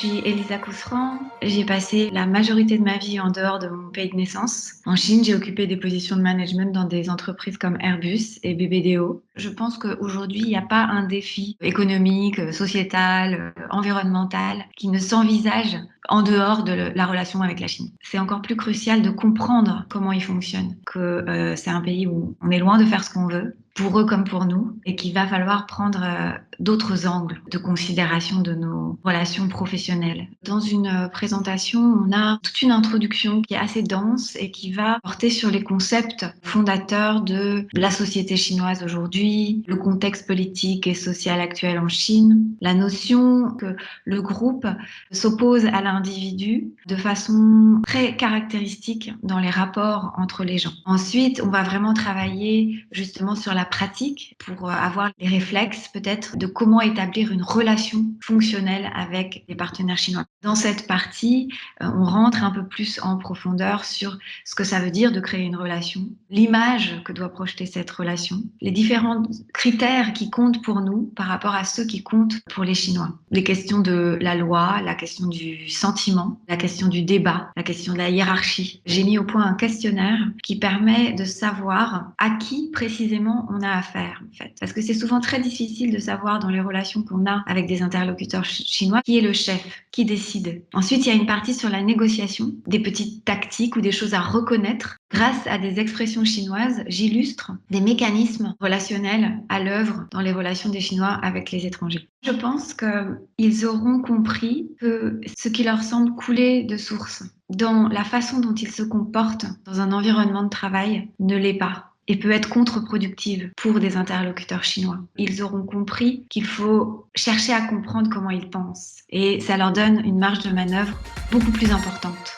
suis Elisa Cousseran. J'ai passé la majorité de ma vie en dehors de mon pays de naissance. En Chine, j'ai occupé des positions de management dans des entreprises comme Airbus et BBDO. Je pense qu'aujourd'hui, il n'y a pas un défi économique, sociétal, environnemental qui ne s'envisage en dehors de la relation avec la Chine. C'est encore plus crucial de comprendre comment il fonctionne, que c'est un pays où on est loin de faire ce qu'on veut, pour eux comme pour nous, et qu'il va falloir prendre d'autres angles de considération de nos relations professionnelles. Dans une présentation, on a toute une introduction qui est assez dense et qui va porter sur les concepts fondateurs de la société chinoise aujourd'hui, le contexte politique et social actuel en Chine, la notion que le groupe s'oppose à l'individu de façon très caractéristique dans les rapports entre les gens. Ensuite, on va vraiment travailler justement sur la pratique pour avoir les réflexes peut-être de comment établir une relation fonctionnelle avec les partenaires chinois. Dans cette partie, on rentre un peu plus en profondeur sur ce que ça veut dire de créer une relation, l'image que doit projeter cette relation, les différents critères qui comptent pour nous par rapport à ceux qui comptent pour les Chinois. Les questions de la loi, la question du sentiment, la question du débat, la question de la hiérarchie. J'ai mis au point un questionnaire qui permet de savoir à qui précisément on a affaire, en fait. Parce que c'est souvent très difficile de savoir dans les relations qu'on a avec des interlocuteurs chinois qui est le chef, qui décide. Ensuite, il y a une partie sur la négociation, des petites tactiques ou des choses à reconnaître. Grâce à des expressions chinoises, j'illustre des mécanismes relationnels à l'œuvre dans les relations des Chinois avec les étrangers. Je pense qu'ils auront compris que ce qui leur semble couler de source dans la façon dont ils se comportent dans un environnement de travail ne l'est pas et peut être contre-productive pour des interlocuteurs chinois. Ils auront compris qu'il faut chercher à comprendre comment ils pensent et ça leur donne une marge de manœuvre beaucoup plus importante.